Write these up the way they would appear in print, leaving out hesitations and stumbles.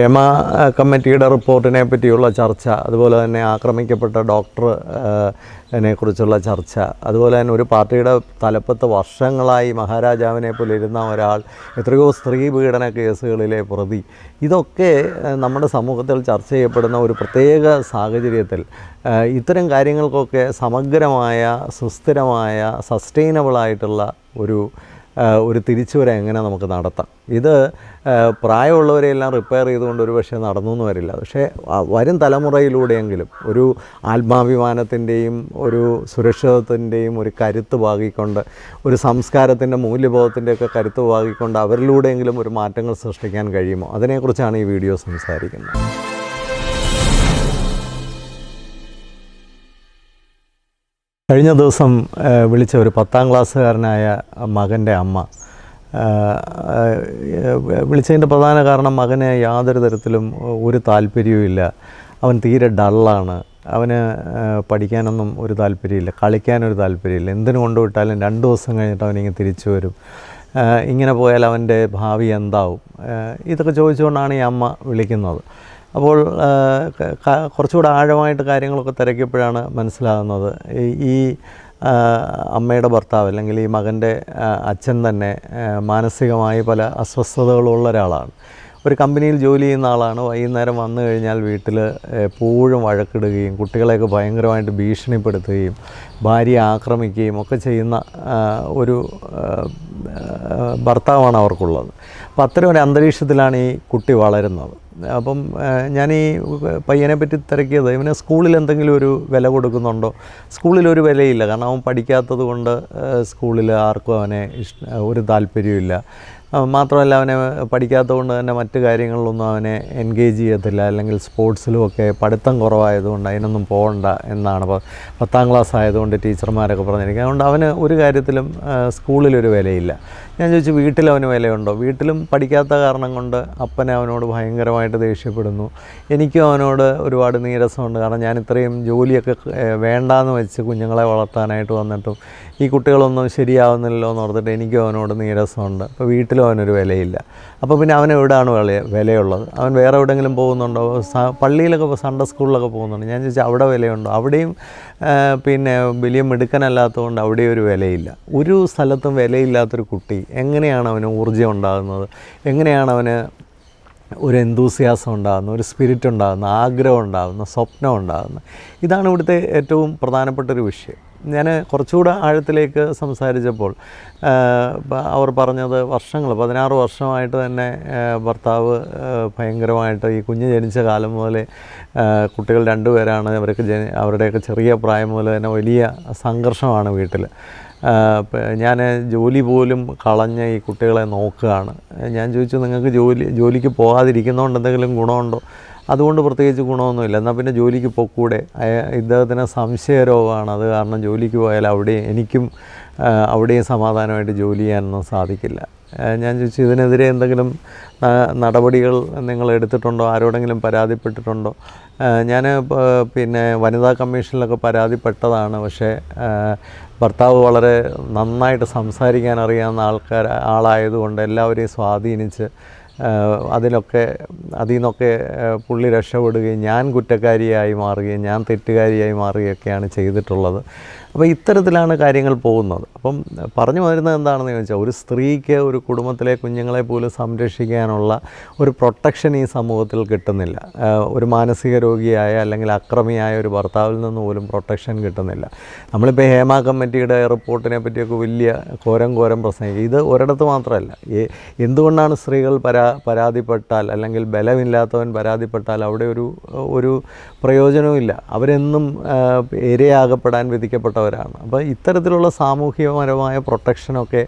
ഹേമ കമ്മിറ്റിയുടെ റിപ്പോർട്ടിനെ പറ്റിയുള്ള ചർച്ച, അതുപോലെ തന്നെ ആക്രമിക്കപ്പെട്ട ഡോക്ടറിനെ കുറിച്ചുള്ള ചർച്ച, അതുപോലെ തന്നെ ഒരു പാർട്ടിയുടെ തലപ്പത്ത് വർഷങ്ങളായി മഹാരാജാവിനെ പോലെ ഇരുന്ന ഒരാൾ, എത്രയോ സ്ത്രീ പീഡന കേസുകളിലെ പ്രതി, ഇതൊക്കെ നമ്മുടെ സമൂഹത്തിൽ ചർച്ച ചെയ്യപ്പെടുന്ന ഒരു പ്രത്യേക സാഹചര്യത്തിൽ ഇത്തരം കാര്യങ്ങൾക്കൊക്കെ സമഗ്രമായ, സുസ്ഥിരമായ, സസ്റ്റൈനബിളായിട്ടുള്ള ഒരു തിരിച്ചുവരവ് എങ്ങനെ നമുക്ക് നടത്താം? ഇത് പ്രായമുള്ളവരെയെല്ലാം റിപ്പയർ ചെയ്തുകൊണ്ട് ഒരു പക്ഷേ നടന്നു എന്ന് വരില്ല. പക്ഷേ വരും തലമുറയിലൂടെയെങ്കിലും ഒരു ആത്മാഭിമാനത്തിൻ്റെയും ഒരു സുരക്ഷിതത്വത്തിൻ്റെയും ഒരു കരുത്ത് പാകിക്കൊണ്ട്, ഒരു സംസ്കാരത്തിൻ്റെ മൂല്യബോധത്തിൻ്റെയൊക്കെ കരുത്ത് പാകിക്കൊണ്ട് അവരിലൂടെയെങ്കിലും ഒരു മാറ്റങ്ങൾ സൃഷ്ടിക്കാൻ കഴിയുമോ? അതിനെക്കുറിച്ചാണ് ഈ വീഡിയോ സംസാരിക്കുന്നത്. കഴിഞ്ഞ ദിവസം വിളിച്ച ഒരു 10ാം ക്ലാസ്സുകാരനായ മകൻ്റെ അമ്മ വിളിച്ചതിൻ്റെ പ്രധാന കാരണം, മകന് യാതൊരു തരത്തിലും ഒരു താല്പര്യവുമില്ല, അവൻ തീരെ ഡള്ളാണ്, അവന് പഠിക്കാനൊന്നും ഒരു താല്പര്യമില്ല, കളിക്കാനൊരു താല്പര്യമില്ല, എന്തിനു കൊണ്ടുവിട്ടാലും 2 ദിവസം കഴിഞ്ഞിട്ട് അവനിങ്ങനെ തിരിച്ചു വരും, ഇങ്ങനെ പോയാൽ അവൻ്റെ ഭാവി എന്താവും? ഇതൊക്കെ ചോദിച്ചുകൊണ്ടാണ് ഈ അമ്മ വിളിക്കുന്നത്. അപ്പോൾ കുറച്ചുകൂടെ ആഴമായിട്ട് കാര്യങ്ങളൊക്കെ തിരക്കിയപ്പോഴാണ് മനസ്സിലാകുന്നത്, ഈ അമ്മയുടെ ഭർത്താവ് അല്ലെങ്കിൽ ഈ മകൻ്റെ അച്ഛൻ തന്നെ മാനസികമായി പല അസ്വസ്ഥതകളുള്ള ഒരാളാണ്. ഒരു കമ്പനിയിൽ ജോലി ചെയ്യുന്ന ആളാണ്. വൈകുന്നേരം വന്നു കഴിഞ്ഞാൽ വീട്ടിൽ എപ്പോഴും വഴക്കിടുകയും കുട്ടികളെയൊക്കെ ഭയങ്കരമായിട്ട് ഭീഷണിപ്പെടുത്തുകയും ഭാര്യയെ ആക്രമിക്കുകയും ഒക്കെ ചെയ്യുന്ന ഒരു ഭർത്താവാണ് അവർക്കുള്ളത്. അപ്പോൾ അത്തരം ഒരു അന്തരീക്ഷത്തിലാണ് ഈ കുട്ടി വളരുന്നത്. അപ്പം ഞാൻ ഈ പയ്യനെ പറ്റി തിരക്കിയത്, ഇവന് സ്കൂളിൽ എന്തെങ്കിലും ഒരു വില കൊടുക്കുന്നുണ്ടോ? സ്കൂളിലൊരു വിലയില്ല, കാരണം അവൻ പഠിക്കാത്തത് കൊണ്ട് സ്കൂളിൽ ആർക്കും അവനെ ഒരു താല്പര്യമില്ല. മാത്രമല്ല, അവനെ പഠിക്കാത്തത് കൊണ്ട് തന്നെ മറ്റു കാര്യങ്ങളിലൊന്നും അവനെ എൻഗേജ് ചെയ്യത്തില്ല, അല്ലെങ്കിൽ സ്പോർട്സിലുമൊക്കെ പഠിത്തം കുറവായതുകൊണ്ട് അതിനൊന്നും പോകണ്ട എന്നാണ് 10ാം ക്ലാസ് ആയതുകൊണ്ട് ടീച്ചർമാരൊക്കെ പറഞ്ഞിരിക്കുന്നത്. അതുകൊണ്ട് അവന് ഒരു കാര്യത്തിലും സ്കൂളിലൊരു വിലയില്ല. ഞാൻ ചോദിച്ചു, വീട്ടിലവന് വിലയുണ്ടോ? വീട്ടിലും പഠിക്കാത്ത കാരണം കൊണ്ട് അപ്പനെ അവനോട് ഭയങ്കരമായിട്ട് ദേഷ്യപ്പെടുന്നു. എനിക്കും അവനോട് ഒരുപാട് നീരസമുണ്ട്, കാരണം ഞാൻ ഇത്രയും ജോലിയൊക്കെ വേണ്ടാന്ന് വെച്ച് കുഞ്ഞുങ്ങളെ വളർത്താനായിട്ട് വന്നിട്ടും ഈ കുട്ടികളൊന്നും ശരിയാവുന്നില്ലല്ലോ എന്ന് ഓർത്തിട്ട് എനിക്കും അവനോട് നീരസമുണ്ട്. അപ്പോൾ വീട്ടിലും അവനൊരു വിലയില്ല. അപ്പോൾ പിന്നെ അവൻ എവിടെയാണ് വിലയുള്ളത്? അവൻ വേറെ എവിടെയെങ്കിലും പോകുന്നുണ്ടോ? പള്ളിയിലൊക്കെ, സൺഡേ സ്കൂളിലൊക്കെ പോകുന്നുണ്ട്. ഞാൻ ചോദിച്ചാൽ അവിടെ വിലയുണ്ടോ? അവിടെയും പിന്നെ വലിയ മിടുക്കനല്ലാത്തതുകൊണ്ട് അവിടെയും ഒരു വിലയില്ല. ഒരു സ്ഥലത്തും വിലയില്ലാത്തൊരു കുട്ടി എങ്ങനെയാണ് അവന് ഊർജ്ജം ഉണ്ടാകുന്നത്? എങ്ങനെയാണ് അവന് ഒരു എന്തൂസിയാസം ഉണ്ടാകുന്നത്, ഒരു സ്പിരിറ്റ് ഉണ്ടാകുന്നത്, ആഗ്രഹം ഉണ്ടാകുന്നത്, സ്വപ്നം ഉണ്ടാകുന്നത്? ഇതാണ് ഇവിടുത്തെ ഏറ്റവും പ്രധാനപ്പെട്ടൊരു വിഷയം. ഞാൻ കുറച്ചുകൂടെ ആഴത്തിലേക്ക് സംസാരിച്ചപ്പോൾ അവർ പറഞ്ഞത്, 16 വർഷമായിട്ട് തന്നെ ഭർത്താവ് ഭയങ്കരമായിട്ട്, ഈ കുഞ്ഞ് ജനിച്ച കാലം മുതലേ കുട്ടികൾ 2 പേരാണ്, അവരുടെയൊക്കെ ചെറിയ പ്രായം മുതൽ തന്നെ വലിയ സംഘർഷമാണ് വീട്ടിൽ. ഞാൻ ജോലി പോലും കളഞ്ഞ് ഈ കുട്ടികളെ നോക്കുകയാണ്. ഞാൻ ചോദിച്ചു, നിങ്ങൾക്ക് ജോലിക്ക് പോകാതിരിക്കുന്നതുകൊണ്ട് എന്തെങ്കിലും ഗുണമുണ്ടോ? അതുകൊണ്ട് പ്രത്യേകിച്ച് ഗുണമൊന്നുമില്ല. എന്നാൽ പിന്നെ ജോലിക്ക് പോക്കൂടെ? ഇദ്ദേഹത്തിന് സംശയരോഗമാണ്, അത് കാരണം ജോലിക്ക് പോയാൽ എനിക്കും അവിടെയും സമാധാനമായിട്ട് ജോലി ചെയ്യാനൊന്നും സാധിക്കില്ല. ഞാൻ ചോദിച്ചു, ഇതിനെതിരെ എന്തെങ്കിലും നടപടികൾ നിങ്ങൾ എടുത്തിട്ടുണ്ടോ? ആരോടെങ്കിലും പരാതിപ്പെട്ടിട്ടുണ്ടോ? ഞാൻ പിന്നെ വനിതാ കമ്മീഷനിലൊക്കെ പരാതിപ്പെട്ടതാണ്. പക്ഷേ ഭർത്താവ് വളരെ നന്നായിട്ട് സംസാരിക്കാൻ അറിയാവുന്ന ആളായതുകൊണ്ട് എല്ലാവരെയും സ്വാധീനിച്ച് അതിൽ നിന്നൊക്കെ പുള്ളി രക്ഷപ്പെടുകയും ഞാൻ കുറ്റക്കാരിയായി മാറുകയും ഞാൻ തെറ്റുകാരിയായി മാറുകയൊക്കെയാണ് ചെയ്തിട്ടുള്ളത്. അപ്പോൾ ഇത്തരത്തിലാണ് കാര്യങ്ങൾ പോകുന്നത്. അപ്പം പറഞ്ഞു വരുന്നത് എന്താണെന്ന് ചോദിച്ചാൽ, ഒരു സ്ത്രീക്ക് ഒരു കുടുംബത്തിലെ കുഞ്ഞുങ്ങളെ പോലും സംരക്ഷിക്കാനുള്ള ഒരു പ്രൊട്ടക്ഷൻ ഈ സമൂഹത്തിൽ കിട്ടുന്നില്ല. ഒരു മാനസിക രോഗിയായ അല്ലെങ്കിൽ അക്രമിയായ ഒരു ഭർത്താവിൽ നിന്ന് പോലും പ്രൊട്ടക്ഷൻ കിട്ടുന്നില്ല. നമ്മളിപ്പോൾ ഹേമ കമ്മിറ്റിയുടെ റിപ്പോർട്ടിനെ പറ്റിയൊക്കെ വലിയ കോരം പ്രസംഗിക്കും. ഇത് ഒരിടത്ത് മാത്രമല്ല. എന്തുകൊണ്ടാണ് സ്ത്രീകൾ പരാതിപ്പെട്ടാൽ, അല്ലെങ്കിൽ ബലമില്ലാത്തവൻ പരാതിപ്പെട്ടാൽ അവിടെ ഒരു പ്രയോജനവുമില്ല? അവരെന്നും ഇരയാകപ്പെടാൻ വിധിക്കപ്പെട്ടവരാണ്. അപ്പോൾ ഇത്തരത്തിലുള്ള സാമൂഹികപരമായ പ്രൊട്ടക്ഷനൊക്കെ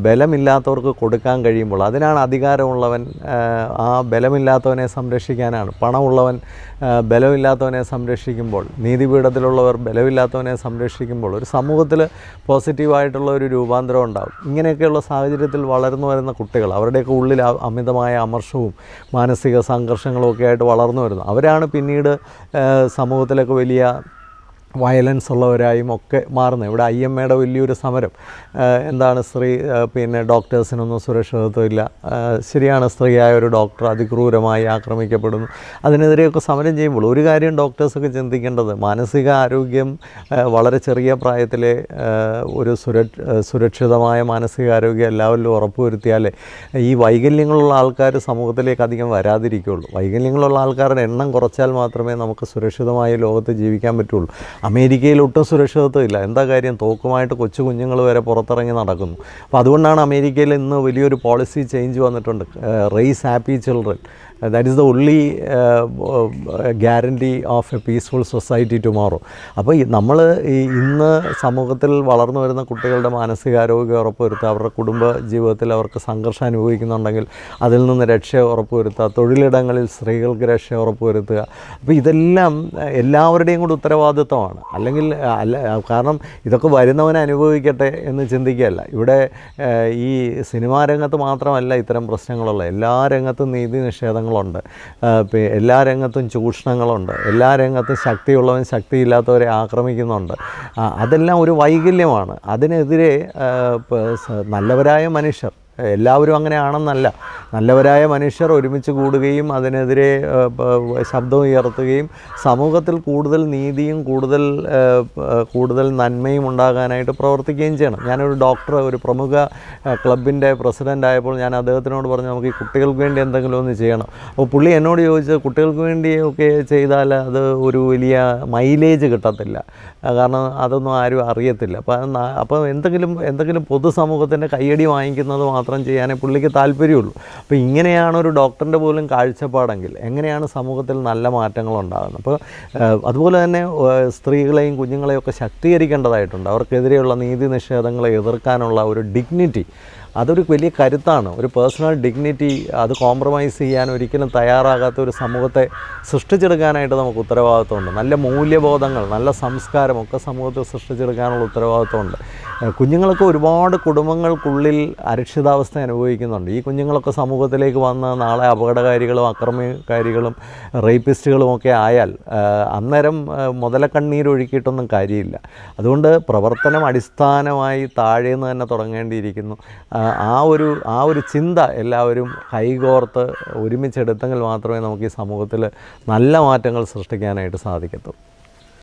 ബലമില്ലാത്തവർക്ക് കൊടുക്കാൻ കഴിയുമ്പോൾ, അതിനാണ് അധികാരമുള്ളവൻ ആ ബലമില്ലാത്തവനെ സംരക്ഷിക്കാനാണ്. പണമുള്ളവൻ ബലമില്ലാത്തവനെ സംരക്ഷിക്കുമ്പോൾ, നീതിപീഠത്തിലുള്ളവർ ബലമില്ലാത്തവനെ സംരക്ഷിക്കുമ്പോൾ ഒരു സമൂഹത്തിൽ പോസിറ്റീവായിട്ടുള്ള ഒരു രൂപാന്തരം ഉണ്ടാകും. ഇങ്ങനെയൊക്കെയുള്ള സാഹചര്യത്തിൽ വളർന്നു വരുന്ന കുട്ടികൾ, അവരുടെയൊക്കെ ഉള്ളിൽ അമിതമായ അമർഷവും മാനസിക സംഘർഷങ്ങളും ഒക്കെ ആയിട്ട് വളർന്നു വരുന്നു. അവരാണ് പിന്നീട് സമൂഹത്തിലൊക്കെ വലിയ വയലൻസ് ഉള്ളവരായും ഒക്കെ മാറുന്നത്. ഇവിടെ IMAയുടെ വലിയൊരു സമരം എന്താണ് പിന്നെ ഡോക്ടേഴ്സിനൊന്നും സുരക്ഷിതത്വമില്ല, ശരിയാണ്, സ്ത്രീയായ ഒരു ഡോക്ടർ അതിക്രൂരമായി ആക്രമിക്കപ്പെടുന്നു. അതിനെതിരെയൊക്കെ സമരം ചെയ്യുമ്പോൾ ഒരു കാര്യം ഡോക്ടേഴ്സൊക്കെ ചിന്തിക്കേണ്ടത്, മാനസിക ആരോഗ്യം വളരെ ചെറിയ പ്രായത്തിലെ ഒരു സുരക്ഷിതമായ മാനസികാരോഗ്യം എല്ലാവരിലും ഉറപ്പുവരുത്തിയാലേ ഈ വൈകല്യങ്ങളുള്ള ആൾക്കാർ സമൂഹത്തിലേക്ക് അധികം വരാതിരിക്കുകയുള്ളൂ. വൈകല്യങ്ങളുള്ള ആൾക്കാരുടെ എണ്ണം കുറച്ചാൽ മാത്രമേ നമുക്ക് സുരക്ഷിതമായ ലോകത്ത് ജീവിക്കാൻ പറ്റുള്ളൂ. അമേരിക്കയിൽ ഒട്ടും സുരക്ഷിതത്വമില്ല. എന്താ കാര്യം, തോക്കുമായിട്ട് കൊച്ചു കുഞ്ഞുങ്ങൾ വരെ പുറത്തിറങ്ങി നടക്കുന്നു. അപ്പോൾ അതുകൊണ്ടാണ് അമേരിക്കയിൽ ഇന്ന് വലിയൊരു പോളിസി ചേഞ്ച് വന്നിട്ടുണ്ട്, raise happy children. That is the only guarantee of a peaceful society tomorrow. അപ്പോൾ നമ്മൾ ഇന്ന് സമൂഹത്തിൽ വളർന്നു വരുന്ന കുട്ടികളുടെ മാനസികാരോഗ്യം ഉറപ്പുവരുത്തുക, അവരുടെ കുടുംബ ജീവിതത്തിൽ അവർക്ക് സംഘർഷം അനുഭവിക്കുന്നുണ്ടെങ്കിൽ അതിൽ നിന്ന് രക്ഷ ഉറപ്പുവരുത്തുക, തൊഴിലിടങ്ങളിൽ സ്ത്രീകൾക്ക് രക്ഷ ഉറപ്പുവരുത്തുക. അപ്പോൾ ഇതെല്ലാം എല്ലാവരുടെയും കൂടി ഉത്തരവാദിത്വമാണ്. കാരണം ഇതൊക്കെ വരുന്നവനെ അനുഭവിക്കട്ടെ എന്ന് ചിന്തിക്കുകയല്ല. ഇവിടെ ഈ സിനിമാ രംഗത്ത് മാത്രമല്ല ഇത്തരം പ്രശ്നങ്ങളുള്ള, എല്ലാ രംഗത്തും നീതി നിഷേധങ്ങളുണ്ട്, എല്ലാ രംഗത്തും ചൂഷണങ്ങളുണ്ട്, എല്ലാ രംഗത്തും ശക്തിയുള്ളവൻ ശക്തിയില്ലാത്തവരെ ആക്രമിക്കുന്നുണ്ട്. അതെല്ലാം ഒരു വൈകല്യമാണ്. അതിനെതിരെ നല്ലവരായ മനുഷ്യർ, എല്ലാവരും അങ്ങനെയാണെന്നല്ല, നല്ലവരായ മനുഷ്യർ ഒരുമിച്ച് കൂടുകയും അതിനെതിരെ ശബ്ദം ഉയർത്തുകയും സമൂഹത്തിൽ കൂടുതൽ നീതിയും കൂടുതൽ നന്മയും ഉണ്ടാകാനായിട്ട് പ്രവർത്തിക്കുകയും ചെയ്യണം. ഞാനൊരു ഡോക്ടർ, ഒരു പ്രമുഖ ക്ലബിൻ്റെ പ്രസിഡൻ്റ് ആയപ്പോൾ ഞാൻ അദ്ദേഹത്തിനോട് പറഞ്ഞു, നമുക്ക് ഈ കുട്ടികൾക്ക് വേണ്ടി എന്തെങ്കിലും ഒന്ന് ചെയ്യണം. അപ്പോൾ പുള്ളി എന്നോട് ചോദിച്ചത്, കുട്ടികൾക്ക് വേണ്ടിയൊക്കെ ചെയ്താൽ അത് ഒരു വലിയ മൈലേജ് കിട്ടത്തില്ല, കാരണം അതൊന്നും ആരും അറിയത്തില്ല. അപ്പോൾ എന്തെങ്കിലും പൊതുസമൂഹത്തിൻ്റെ കയ്യടി വാങ്ങിക്കുന്നത് മാത്രം ചെയ്യാനേ പുള്ളിക്ക് താല്പര്യമുള്ളൂ. അപ്പോൾ ഇങ്ങനെയാണ് ഒരു ഡോക്ടറിൻ്റെ പോലും കാഴ്ചപ്പാടെങ്കിൽ എങ്ങനെയാണ് സമൂഹത്തിൽ നല്ല മാറ്റങ്ങൾ ഉണ്ടാകുന്നത്? അപ്പോൾ അതുപോലെ തന്നെ സ്ത്രീകളെയും കുഞ്ഞുങ്ങളെയും ഒക്കെ ശാക്തീകരിക്കേണ്ടതായിട്ടുണ്ട്. അവർക്കെതിരെയുള്ള നീതി നിഷേധങ്ങളെ എതിർക്കാനുള്ള ഒരു ഡിഗ്നിറ്റി, അതൊരു വലിയ കരുത്താണ്. ഒരു പേഴ്സണൽ ഡിഗ്നിറ്റി അത് കോംപ്രമൈസ് ചെയ്യാൻ ഒരിക്കലും തയ്യാറാകാത്ത ഒരു സമൂഹത്തെ സൃഷ്ടിച്ചെടുക്കാനായിട്ട് നമുക്ക് ഉത്തരവാദിത്വമുണ്ട്. നല്ല മൂല്യബോധങ്ങൾ, നല്ല സംസ്കാരമൊക്കെ സമൂഹത്തിൽ സൃഷ്ടിച്ചെടുക്കാനുള്ള ഉത്തരവാദിത്വമുണ്ട്. കുഞ്ഞുങ്ങളൊക്കെ ഒരുപാട് കുടുംബങ്ങൾക്കുള്ളിൽ അരക്ഷിതാവസ്ഥ അനുഭവിക്കുന്നുണ്ട്. ഈ കുഞ്ഞുങ്ങളൊക്കെ സമൂഹത്തിലേക്ക് വന്ന് നാളെ അപകടകാരികളും അക്രമകാരികളും റേപ്പിസ്റ്റുകളുമൊക്കെ ആയാൽ അന്നേരം മുതലക്കണ്ണീരൊഴുക്കിയിട്ടൊന്നും കാര്യമില്ല. അതുകൊണ്ട് പ്രവർത്തനം അടിസ്ഥാനമായി താഴേന്ന് തന്നെ തുടങ്ങേണ്ടിയിരിക്കുന്നു. ആ ഒരു ചിന്ത എല്ലാവരും കൈകോർത്ത് ഒരുമിച്ചെടുത്തെങ്കിൽ മാത്രമേ നമുക്ക് ഈ സമൂഹത്തിൽ നല്ല മാറ്റങ്ങൾ സൃഷ്ടിക്കാനായിട്ട് സാധിക്കത്തുള്ളൂ.